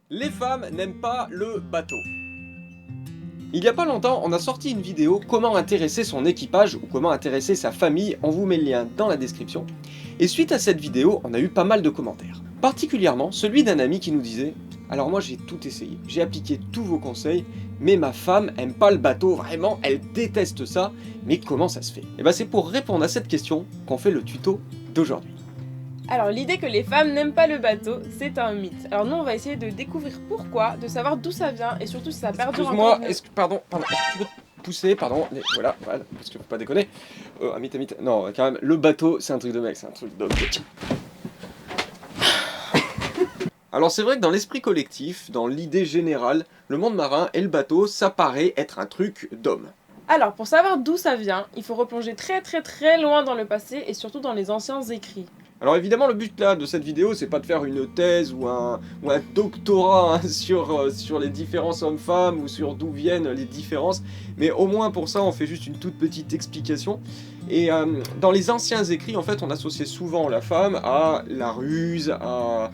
Les femmes n'aiment pas le bateau. Il y a pas longtemps, on a sorti une vidéo comment intéresser son équipage ou comment intéresser sa famille, on vous met le lien dans la description. Et suite à cette vidéo, on a eu pas mal de commentaires. Particulièrement celui d'un ami qui nous disait « Alors moi j'ai tout essayé, j'ai appliqué tous vos conseils, mais ma femme aime pas le bateau, vraiment, elle déteste ça, mais comment ça se fait ?» Et bah c'est pour répondre à cette question qu'on fait le tuto d'aujourd'hui. Alors l'idée que les femmes n'aiment pas le bateau, c'est un mythe. Alors nous on va essayer de découvrir pourquoi, de savoir d'où ça vient et surtout si ça perdure Excuse-moi, encore mieux. pardon, est-ce que tu peux te pousser, pardon, voilà, parce que faut pas déconner. Un mythe, non, quand même, le bateau, c'est un truc de mec, c'est un truc d'homme. Alors c'est vrai que dans l'esprit collectif, dans l'idée générale, le monde marin et le bateau, ça paraît être un truc d'homme. Alors pour savoir d'où ça vient, il faut replonger très loin dans le passé et surtout dans les anciens écrits. Alors évidemment le but là de cette vidéo c'est pas de faire une thèse ou un doctorat hein, sur les différences hommes-femmes ou sur d'où viennent les différences, mais au moins pour ça on fait juste une toute petite explication. Et dans les anciens écrits en fait on associait souvent la femme à la ruse, à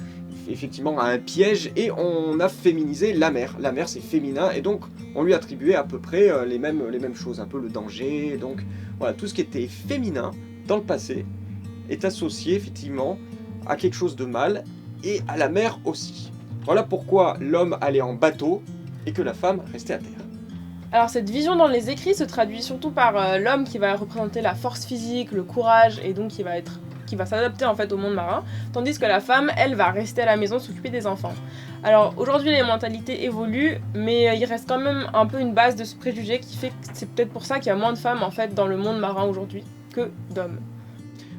effectivement à un piège, et on a féminisé la mer. La mer c'est féminin et donc on lui attribuait à peu près les mêmes choses, un peu le danger, donc voilà, tout ce qui était féminin dans le passé est associé effectivement à quelque chose de mal et à la mer aussi. Voilà pourquoi l'homme allait en bateau et que la femme restait à terre. Alors cette vision dans les écrits se traduit surtout par l'homme qui va représenter la force physique, le courage et donc qui va s'adapter en fait au monde marin, tandis que la femme, elle, va rester à la maison s'occuper des enfants. Alors aujourd'hui les mentalités évoluent, mais il reste quand même un peu une base de ce préjugé qui fait que c'est peut-être pour ça qu'il y a moins de femmes en fait dans le monde marin aujourd'hui que d'hommes.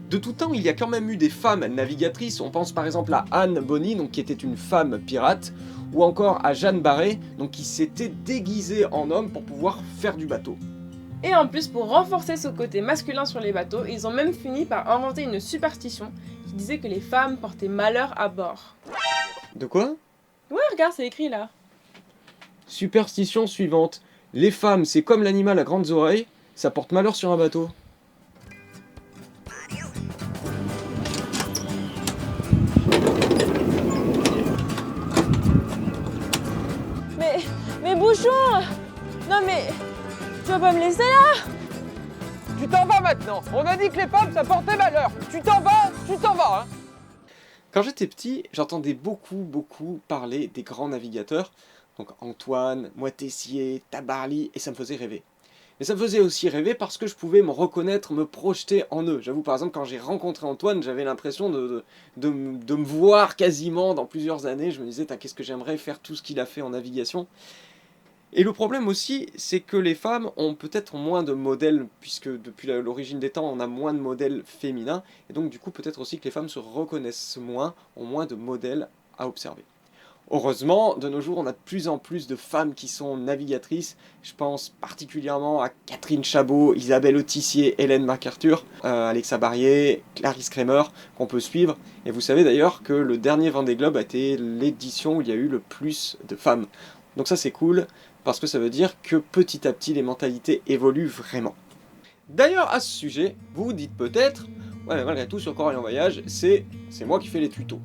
De tout temps, il y a quand même eu des femmes navigatrices. On pense par exemple à Anne Bonny, donc, qui était une femme pirate, ou encore à Jeanne Barré, donc, qui s'était déguisée en homme pour pouvoir faire du bateau. Et en plus, pour renforcer ce côté masculin sur les bateaux, ils ont même fini par inventer une superstition qui disait que les femmes portaient malheur à bord. De quoi? Ouais, regarde, c'est écrit là. Superstition suivante. Les femmes, c'est comme l'animal à grandes oreilles, ça porte malheur sur un bateau. Mais bouchon! Non mais, tu vas pas me laisser là? Tu t'en vas maintenant. On a dit que les femmes, ça portait malheur. Tu t'en vas, hein. Quand j'étais petit, j'entendais beaucoup parler des grands navigateurs, donc Antoine, Moitessier, Tabarly, et ça me faisait rêver. Mais ça me faisait aussi rêver parce que je pouvais me reconnaître, me projeter en eux. J'avoue, par exemple, quand j'ai rencontré Antoine, j'avais l'impression de me voir quasiment dans plusieurs années. Je me disais, qu'est-ce que j'aimerais faire tout ce qu'il a fait en navigation. Et le problème aussi, c'est que les femmes ont peut-être moins de modèles, puisque depuis l'origine des temps, on a moins de modèles féminins, et donc du coup peut-être aussi que les femmes se reconnaissent moins, ont moins de modèles à observer. Heureusement, de nos jours, on a de plus en plus de femmes qui sont navigatrices. Je pense particulièrement à Catherine Chabot, Isabelle Autissier, Hélène MacArthur, Alexa Barrier, Clarisse Kramer, qu'on peut suivre. Et vous savez d'ailleurs que le dernier Vendée Globe a été l'édition où il y a eu le plus de femmes. Donc ça c'est cool, parce que ça veut dire que petit à petit les mentalités évoluent vraiment. D'ailleurs à ce sujet, vous vous dites peut-être, ouais mais malgré tout sur Corail en voyage, c'est moi qui fais les tutos.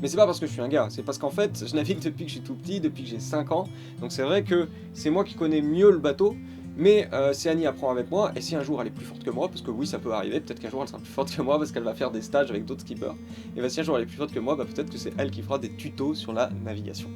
Mais c'est pas parce que je suis un gars, c'est parce qu'en fait je navigue depuis que je suis tout petit, depuis que j'ai 5 ans, donc c'est vrai que c'est moi qui connais mieux le bateau, mais si Annie apprend avec moi, et si un jour elle est plus forte que moi, parce que oui ça peut arriver, peut-être qu'un jour elle sera plus forte que moi parce qu'elle va faire des stages avec d'autres skippers, et bah si un jour elle est plus forte que moi, bah peut-être que c'est elle qui fera des tutos sur la navigation.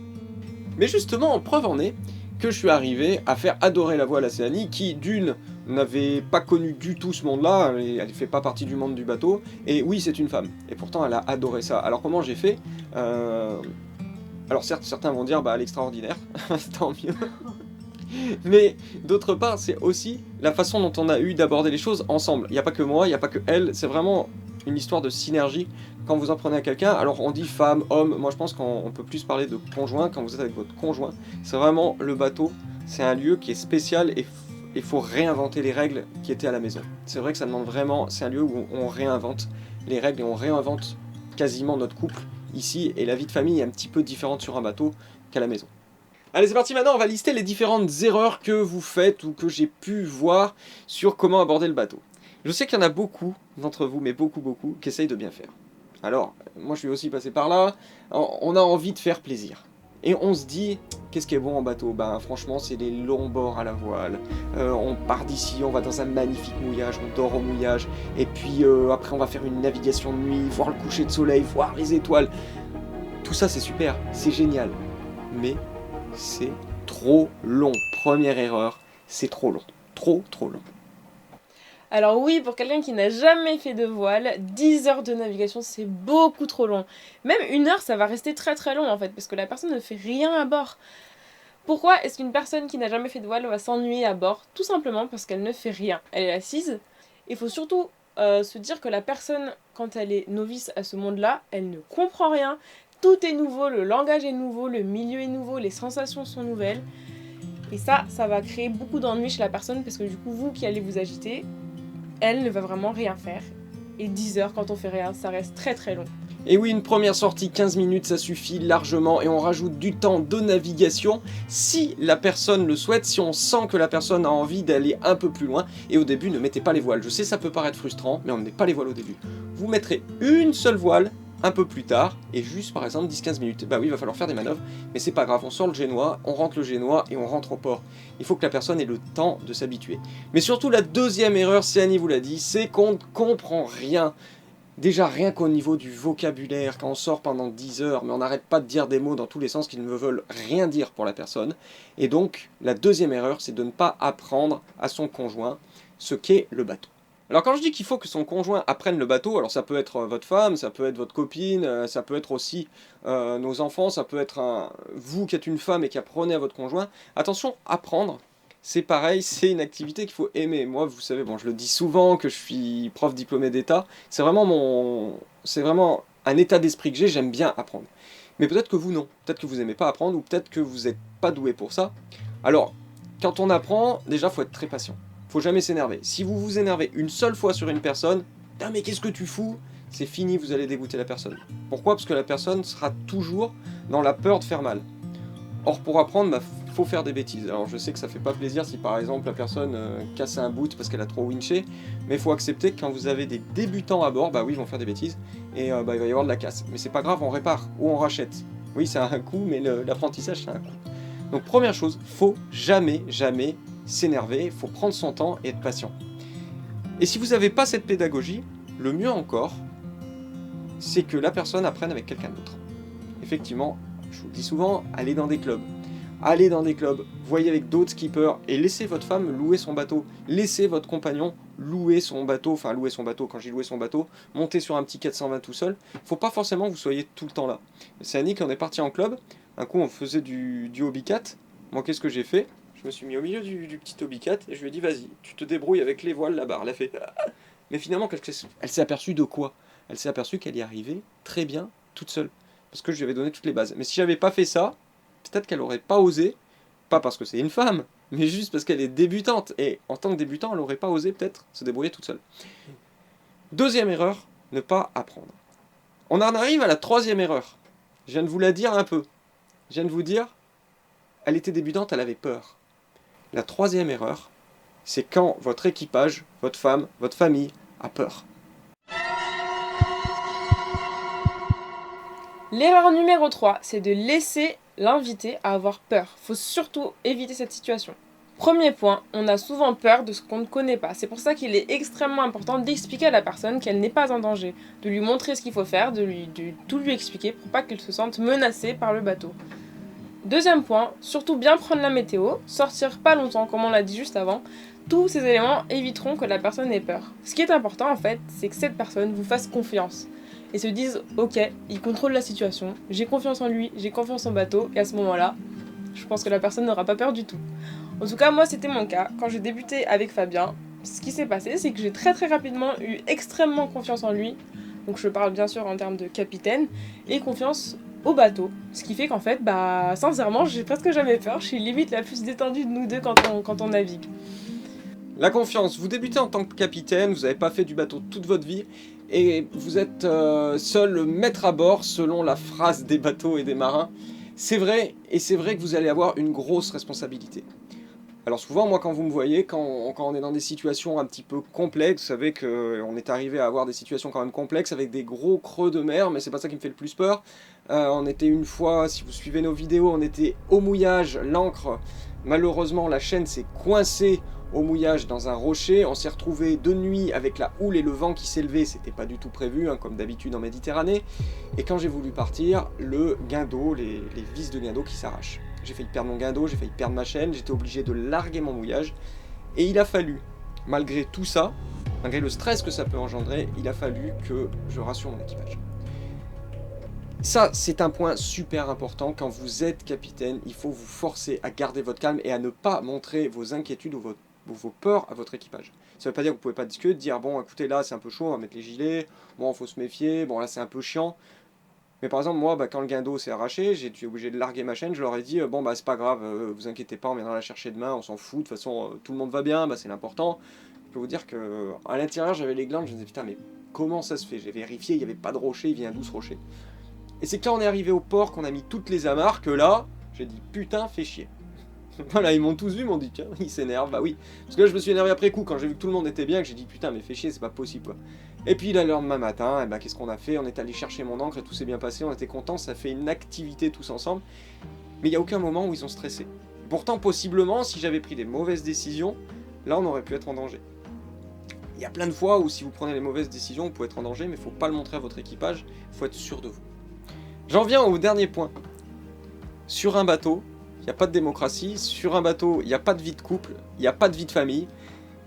Mais justement, preuve en est que je suis arrivé à faire adorer la voile à Céanie, qui d'une n'avait pas connu du tout ce monde-là, elle fait pas partie du monde du bateau, et oui c'est une femme, et pourtant elle a adoré ça. Alors comment j'ai fait Alors certes, certains vont dire bah à l'extraordinaire, tant mieux, mais d'autre part c'est aussi la façon dont on a eu d'aborder les choses ensemble. Il n'y a pas que moi, il n'y a pas que elle, c'est vraiment une histoire de synergie. Quand vous en prenez à quelqu'un, alors on dit femme, homme, moi je pense qu'on peut plus parler de conjoint quand vous êtes avec votre conjoint. C'est vraiment le bateau, c'est un lieu qui est spécial et il faut réinventer les règles qui étaient à la maison. C'est vrai que ça demande vraiment, c'est un lieu où on réinvente les règles et on réinvente quasiment notre couple ici, et la vie de famille est un petit peu différente sur un bateau qu'à la maison. Allez c'est parti, maintenant on va lister les différentes erreurs que vous faites ou que j'ai pu voir sur comment aborder le bateau. Je sais qu'il y en a beaucoup d'entre vous, mais beaucoup, qui essayent de bien faire. Alors, moi je suis aussi passé par là, on a envie de faire plaisir. Et on se dit, qu'est-ce qui est bon en bateau? Ben franchement, c'est les longs bords à la voile. On part d'ici, on va dans un magnifique mouillage, on dort au mouillage. Et puis après, on va faire une navigation de nuit, voir le coucher de soleil, voir les étoiles. Tout ça, c'est super, c'est génial. Mais c'est trop long. Première erreur, c'est trop long. Trop long. Alors oui, pour quelqu'un qui n'a jamais fait de voile, 10 heures de navigation, c'est beaucoup trop long. Même 1 heure, ça va rester très très long en fait, parce que la personne ne fait rien à bord. Pourquoi est-ce qu'une personne qui n'a jamais fait de voile va s'ennuyer à bord? Tout simplement parce qu'elle ne fait rien. Elle est assise. Il faut surtout se dire que la personne, quand elle est novice à ce monde-là, elle ne comprend rien. Tout est nouveau, le langage est nouveau, le milieu est nouveau, les sensations sont nouvelles. Et ça va créer beaucoup d'ennuis chez la personne parce que du coup, vous qui allez vous agiter, elle ne va vraiment rien faire. Et 10 heures, quand on fait rien, ça reste très très long. Et oui, une première sortie, 15 minutes, ça suffit largement, et on rajoute du temps de navigation si la personne le souhaite, si on sent que la personne a envie d'aller un peu plus loin. Et au début, ne mettez pas les voiles. Je sais, ça peut paraître frustrant, mais on ne met pas les voiles au début. Vous mettrez une seule voile un peu plus tard, et juste par exemple 10-15 minutes. Bah oui, il va falloir faire des manœuvres, mais c'est pas grave, on sort le génois, on rentre le génois et on rentre au port. Il faut que la personne ait le temps de s'habituer. Mais surtout la deuxième erreur, c'est Annie vous l'a dit, c'est qu'on ne comprend rien. Déjà rien qu'au niveau du vocabulaire, quand on sort pendant 10 heures, mais on n'arrête pas de dire des mots dans tous les sens qui ne veulent rien dire pour la personne. Et donc la deuxième erreur, c'est de ne pas apprendre à son conjoint ce qu'est le bateau. Alors quand je dis qu'il faut que son conjoint apprenne le bateau, alors ça peut être votre femme, ça peut être votre copine, ça peut être aussi nos enfants, ça peut être vous qui êtes une femme et qui apprenez à votre conjoint. Attention, apprendre, c'est pareil, c'est une activité qu'il faut aimer. Moi, vous savez, bon, je le dis souvent que je suis prof diplômé d'État, c'est vraiment un état d'esprit que j'aime bien apprendre. Mais peut-être que vous non, peut-être que vous n'aimez pas apprendre, ou peut-être que vous n'êtes pas doué pour ça. Alors, quand on apprend, déjà, il faut être très patient. Faut jamais s'énerver. Si vous vous énervez une seule fois sur une personne, putain mais qu'est-ce que tu fous? C'est fini, vous allez dégoûter la personne. Pourquoi? Parce que la personne sera toujours dans la peur de faire mal. Or pour apprendre, bah, faut faire des bêtises. Alors je sais que ça fait pas plaisir si par exemple la personne casse un boot parce qu'elle a trop winché, mais il faut accepter que quand vous avez des débutants à bord, bah oui ils vont faire des bêtises, et bah, il va y avoir de la casse. Mais c'est pas grave, on répare, ou on rachète. Oui ça a un coût, mais l'apprentissage ça a un coût. Donc première chose, faut jamais s'énerver, il faut prendre son temps et être patient. Et si vous n'avez pas cette pédagogie, le mieux encore, c'est que la personne apprenne avec quelqu'un d'autre. Effectivement, je vous le dis souvent, allez dans des clubs. Allez dans des clubs, voyez avec d'autres skippers et laissez votre femme louer son bateau. Laissez votre compagnon louer son bateau, quand j'ai loué son bateau, monter sur un petit 420 tout seul. Faut pas forcément que vous soyez tout le temps là. C'est Annie, quand on est parti en club, un coup on faisait du hobby cat. Moi qu'est-ce que j'ai fait? Je me suis mis au milieu du petit hobby cat et je lui ai dit vas-y, tu te débrouilles avec les voiles, la barre. Elle a fait. Mais finalement, elle s'est aperçue de quoi? Elle s'est aperçue qu'elle y arrivait très bien toute seule. Parce que je lui avais donné toutes les bases. Mais si j'avais pas fait ça, peut-être qu'elle aurait pas osé. Pas parce que c'est une femme, mais juste parce qu'elle est débutante. Et en tant que débutant, elle aurait pas osé peut-être se débrouiller toute seule. Deuxième erreur, ne pas apprendre. On en arrive à la troisième erreur. Je viens de vous la dire un peu. Je viens de vous dire, elle était débutante, elle avait peur. La troisième erreur, c'est quand votre équipage, votre femme, votre famille a peur. L'erreur numéro 3, c'est de laisser l'invité avoir peur. Faut surtout éviter cette situation. Premier point, on a souvent peur de ce qu'on ne connaît pas. C'est pour ça qu'il est extrêmement important d'expliquer à la personne qu'elle n'est pas en danger, de lui montrer ce qu'il faut faire, de tout lui expliquer pour pas qu'elle se sente menacée par le bateau. Deuxième point, surtout bien prendre la météo, sortir pas longtemps comme on l'a dit juste avant. Tous ces éléments éviteront que la personne ait peur. Ce qui est important en fait, c'est que cette personne vous fasse confiance et se dise ok, il contrôle la situation, j'ai confiance en lui, j'ai confiance en bateau, et à ce moment-là, je pense que la personne n'aura pas peur du tout. En tout cas, moi c'était mon cas. Quand j'ai débuté avec Fabien, ce qui s'est passé, c'est que j'ai très rapidement eu extrêmement confiance en lui. Donc je parle bien sûr en termes de capitaine, et confiance au bateau. Ce qui fait qu'en fait, sincèrement, j'ai presque jamais peur. Je suis limite la plus détendue de nous deux quand on navigue. La confiance, vous débutez en tant que capitaine, vous n'avez pas fait du bateau toute votre vie, et vous êtes seul maître à bord selon la phrase des bateaux et des marins. C'est vrai, et c'est vrai que vous allez avoir une grosse responsabilité. Alors souvent, moi, quand vous me voyez, quand on est dans des situations un petit peu complexes, vous savez qu'on est arrivé à avoir des situations quand même complexes avec des gros creux de mer, mais c'est pas ça qui me fait le plus peur. On était une fois, si vous suivez nos vidéos, on était au mouillage, l'ancre, malheureusement, la chaîne s'est coincée au mouillage dans un rocher. On s'est retrouvé de nuit avec la houle et le vent qui s'élevait, c'était pas du tout prévu, hein, comme d'habitude en Méditerranée. Et quand j'ai voulu partir, le guindeau, les vis de guindeau qui s'arrachent. J'ai failli perdre mon guindeau, j'ai failli perdre ma chaîne, j'étais obligé de larguer mon mouillage. Et il a fallu, malgré tout ça, malgré le stress que ça peut engendrer, il a fallu que je rassure mon équipage. Ça, c'est un point super important. Quand vous êtes capitaine, il faut vous forcer à garder votre calme et à ne pas montrer vos inquiétudes ou vos peurs à votre équipage. Ça ne veut pas dire que vous ne pouvez pas discuter, dire bon, écoutez, là c'est un peu chaud, on va mettre les gilets, bon, il faut se méfier, bon, là c'est un peu chiant. Mais par exemple, moi, quand le guindeau s'est arraché, j'ai été obligé de larguer ma chaîne, je leur ai dit, bon, c'est pas grave, vous inquiétez pas, on viendra la chercher demain, on s'en fout, de toute façon, tout le monde va bien, c'est l'important. Je peux vous dire qu'à l'intérieur, j'avais les glandes, je me disais, putain, mais comment ça se fait? J'ai vérifié, il n'y avait pas de rocher, il vient d'où ce rocher? Et c'est quand on est arrivé au port, qu'on a mis toutes les amarres, que là, j'ai dit, putain, fais chier. Voilà, ils m'ont tous vu, ils m'ont dit, tiens, il s'énerve, bah oui. Parce que là, je me suis énervé après coup, quand j'ai vu que tout le monde était bien, que j'ai dit, putain, mais fais chier, c'est pas possible, quoi. Et puis là, le lendemain matin, qu'est-ce qu'on a fait? On est allé chercher mon encre et tout s'est bien passé, on était contents, ça fait une activité tous ensemble. Mais il n'y a aucun moment où ils ont stressé. Pourtant, possiblement, si j'avais pris des mauvaises décisions, là, on aurait pu être en danger. Il y a plein de fois où si vous prenez les mauvaises décisions, vous pouvez être en danger, mais il ne faut pas le montrer à votre équipage, il faut être sûr de vous. J'en viens au dernier point. Sur un bateau, il n'y a pas de démocratie, sur un bateau, il n'y a pas de vie de couple, il n'y a pas de vie de famille.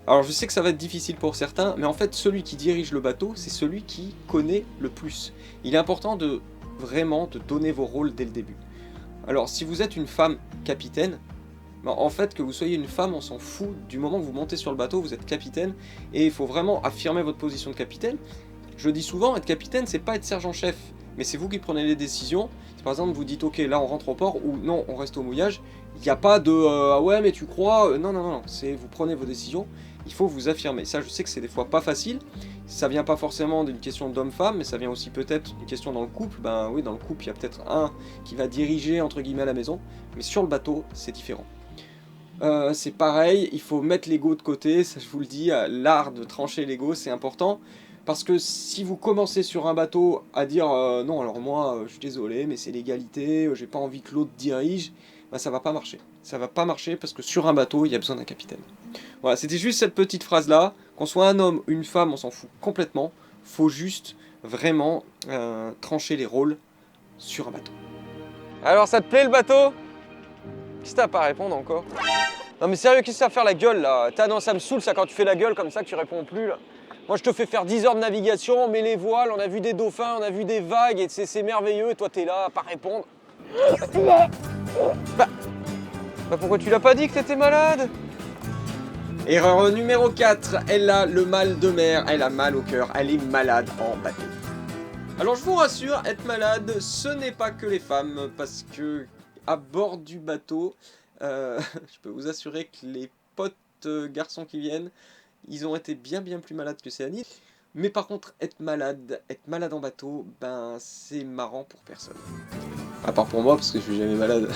Alors je sais que ça va être difficile pour certains, mais en fait celui qui dirige le bateau, c'est celui qui connaît le plus. Il est important de vraiment de donner vos rôles dès le début. Alors si vous êtes une femme capitaine, en fait que vous soyez une femme, on s'en fout. Du moment que vous montez sur le bateau, vous êtes capitaine, et il faut vraiment affirmer votre position de capitaine. Je dis souvent, être capitaine, c'est pas être sergent-chef, mais c'est vous qui prenez les décisions. Si par exemple vous dites ok, là on rentre au port, ou non, on reste au mouillage, il n'y a pas de ah ouais mais tu crois, non, c'est vous prenez vos décisions. Il faut vous affirmer. Ça, je sais que c'est des fois pas facile. Ça vient pas forcément d'une question d'homme-femme, mais ça vient aussi peut-être d'une question dans le couple. Ben oui, dans le couple, il y a peut-être un qui va diriger, entre guillemets, à la maison. Mais sur le bateau, c'est différent. C'est pareil, il faut mettre l'ego de côté. Ça, je vous le dis, l'art de trancher l'ego, c'est important. Parce que si vous commencez sur un bateau à dire non, alors moi, je suis désolé, mais c'est l'égalité, j'ai pas envie que l'autre dirige, ça va pas marcher. Ça va pas marcher parce que sur un bateau, il y a besoin d'un capitaine. Voilà, c'était juste cette petite phrase-là. Qu'on soit un homme ou une femme, on s'en fout complètement. Faut juste vraiment trancher les rôles sur un bateau. Alors, ça te plaît le bateau? Qu'est-ce que t'as pas à répondre encore? Non mais sérieux, qu'est-ce que ça va faire la gueule là? Non, ça me saoule ça quand tu fais la gueule comme ça que tu réponds plus là. Moi je te fais faire 10 heures de navigation, on met les voiles, on a vu des dauphins, on a vu des vagues et c'est merveilleux et toi t'es là à pas répondre. Bah pourquoi tu l'as pas dit que t'étais malade? Erreur numéro 4, elle a le mal de mer, elle a mal au cœur, elle est malade en bateau. Alors je vous rassure, être malade, ce n'est pas que les femmes, parce que à bord du bateau, je peux vous assurer que les potes garçons qui viennent, ils ont été bien plus malades que Céline. Mais par contre, être malade en bateau, c'est marrant pour personne. À part pour moi, parce que je suis jamais malade.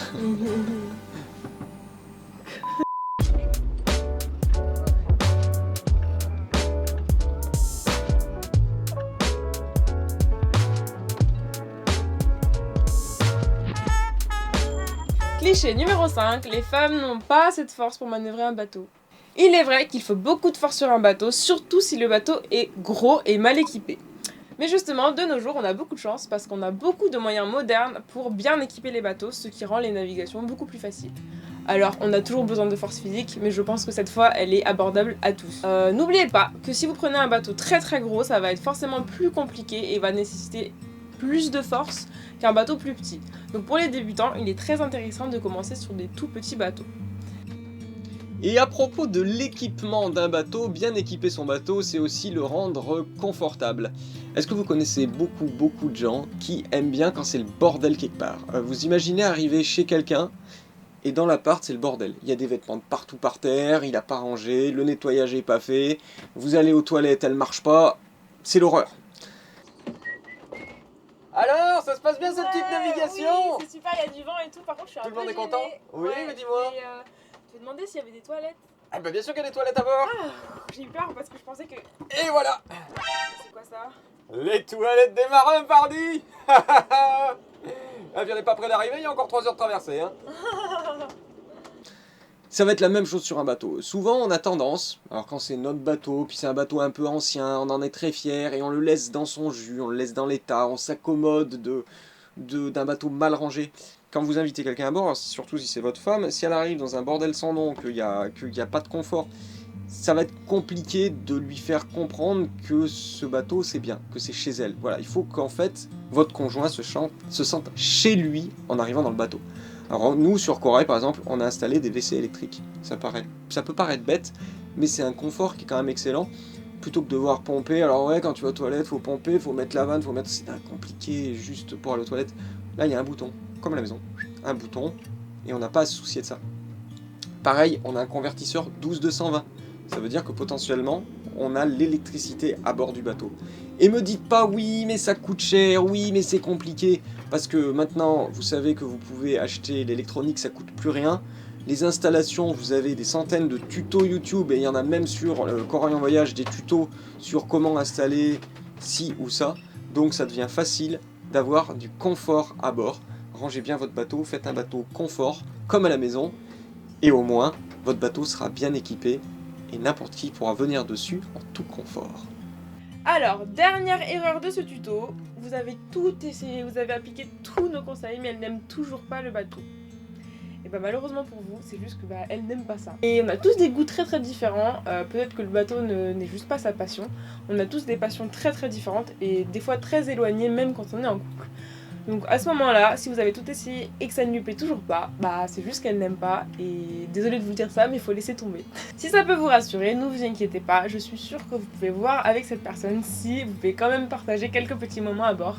Cliché numéro 5, les femmes n'ont pas assez de force pour manœuvrer un bateau. Il est vrai qu'il faut beaucoup de force sur un bateau, surtout si le bateau est gros et mal équipé. Mais justement, de nos jours, on a beaucoup de chance parce qu'on a beaucoup de moyens modernes pour bien équiper les bateaux, ce qui rend les navigations beaucoup plus faciles. Alors, on a toujours besoin de force physique, mais je pense que cette fois, elle est abordable à tous. N'oubliez pas que si vous prenez un bateau très gros, ça va être forcément plus compliqué et va nécessiter plus de force qu'un bateau plus petit. Donc pour les débutants, il est très intéressant de commencer sur des tout petits bateaux. Et à propos de l'équipement d'un bateau, bien équiper son bateau, c'est aussi le rendre confortable. Est-ce que vous connaissez beaucoup de gens qui aiment bien quand c'est le bordel quelque part? Vous imaginez arriver chez quelqu'un, et dans l'appart c'est le bordel. Il y a des vêtements de partout par terre, il a pas rangé, le nettoyage est pas fait, vous allez aux toilettes, elles marchent pas, c'est l'horreur. Alors, ça se passe bien cette petite navigation? Oui, c'est super, il y a du vent et tout, par contre je suis un peu Tout le monde est gênée. content? Oui, Ouais, mais dis-moi. Je me demandais s'il y avait des toilettes. Ah bah bien sûr qu'il y a des toilettes à bord. J'ai eu peur parce que je pensais que... Et voilà. C'est quoi ça? Les toilettes des marins, pardi. Ah, puis on n'est pas près d'arriver, il y a encore 3 heures de traversée. Hein. Ça va être la même chose sur un bateau. Souvent, on a tendance, alors quand c'est notre bateau, puis c'est un bateau un peu ancien, on en est très fier, et on le laisse dans son jus, on le laisse dans l'état, on s'accommode d'un bateau mal rangé. Quand vous invitez quelqu'un à bord, surtout si c'est votre femme, si elle arrive dans un bordel sans nom, qu'il n'y a pas de confort, ça va être compliqué de lui faire comprendre que ce bateau c'est bien, que c'est chez elle. Voilà, il faut qu'en fait, votre conjoint se sente chez lui en arrivant dans le bateau. Alors nous, sur Corail par exemple, on a installé des WC électriques. Ça peut paraître bête, mais c'est un confort qui est quand même excellent. Plutôt que de devoir pomper, alors ouais, quand tu vas aux toilettes, faut pomper, faut mettre la vanne, c'est compliqué juste pour aller aux toilettes. Là, il y a un bouton, comme à la maison, un bouton, et on n'a pas à se soucier de ça. Pareil, on a un convertisseur 12-220. Ça veut dire que potentiellement, on a l'électricité à bord du bateau. Et me dites pas oui, mais ça coûte cher, oui, mais c'est compliqué. Parce que maintenant, vous savez que vous pouvez acheter l'électronique, ça coûte plus rien. Les installations, vous avez des centaines de tutos YouTube, et il y en a même sur Corail en Voyage, des tutos sur comment installer ci ou ça. Donc ça devient facile d'avoir du confort à bord. Rangez bien votre bateau, faites un bateau confort, comme à la maison. Et au moins, votre bateau sera bien équipé et n'importe qui pourra venir dessus en tout confort. Alors, dernière erreur de ce tuto, vous avez tout essayé, vous avez appliqué tous nos conseils, mais elle n'aime toujours pas le bateau. Et bah malheureusement pour vous, c'est juste que elle n'aime pas ça. Et on a tous des goûts très très différents, peut-être que le bateau n'est juste pas sa passion. On a tous des passions très très différentes et des fois très éloignées même quand on est en couple. Donc à ce moment-là, si vous avez tout essayé et que ça ne lui plaît toujours pas, c'est juste qu'elle n'aime pas et désolée de vous dire ça mais il faut laisser tomber. Si ça peut vous rassurer, ne vous inquiétez pas, je suis sûre que vous pouvez voir avec cette personne si vous pouvez quand même partager quelques petits moments à bord.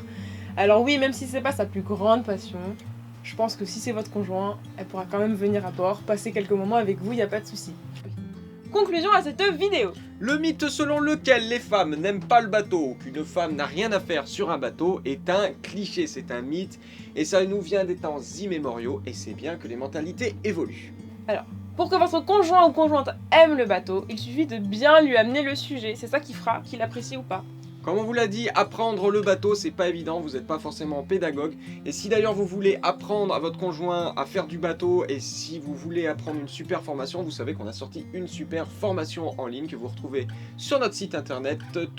Alors oui, même si c'est pas sa plus grande passion, je pense que si c'est votre conjoint, elle pourra quand même venir à bord, passer quelques moments avec vous, il n'y a pas de souci. Conclusion à cette vidéo. Le mythe selon lequel les femmes n'aiment pas le bateau, qu'une femme n'a rien à faire sur un bateau, est un cliché, c'est un mythe, et ça nous vient des temps immémoriaux, et c'est bien que les mentalités évoluent. Alors, pour que votre conjoint ou conjointe aime le bateau, il suffit de bien lui amener le sujet, c'est ça qui fera qu'il apprécie ou pas. Comme on vous l'a dit, apprendre le bateau, c'est pas évident, vous n'êtes pas forcément pédagogue. Et si d'ailleurs vous voulez apprendre à votre conjoint à faire du bateau, et si vous voulez apprendre une super formation, vous savez qu'on a sorti une super formation en ligne que vous retrouvez sur notre site internet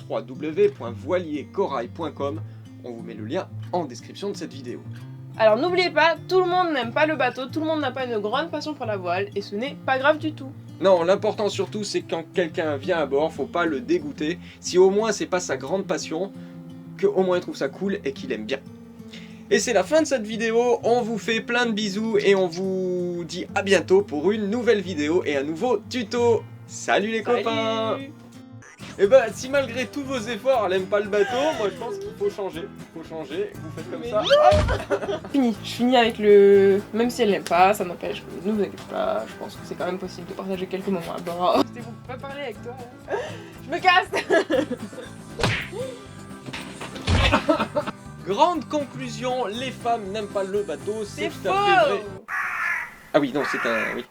www.voiliercorail.com. On vous met le lien en description de cette vidéo. Alors n'oubliez pas, tout le monde n'aime pas le bateau, tout le monde n'a pas une grande passion pour la voile, et ce n'est pas grave du tout. Non, l'important surtout, c'est quand quelqu'un vient à bord, faut pas le dégoûter. Si au moins c'est pas sa grande passion, qu'au moins il trouve ça cool et qu'il aime bien. Et c'est la fin de cette vidéo, on vous fait plein de bisous et on vous dit à bientôt pour une nouvelle vidéo et un nouveau tuto. Salut les copains! Et bah si malgré tous vos efforts elle aime pas le bateau, moi je pense qu'il faut changer. Vous faites comme ça. Fini, je finis avec le... Même si elle n'aime pas, ça n'empêche que ne vous inquiétez pas, je pense que c'est quand même possible de partager quelques moments à bord. Je ne peux pas parler avec toi. Je me casse. Grande conclusion, les femmes n'aiment pas le bateau, C'est tout à fait vrai. faux. Ah oui, non, c'est un... oui.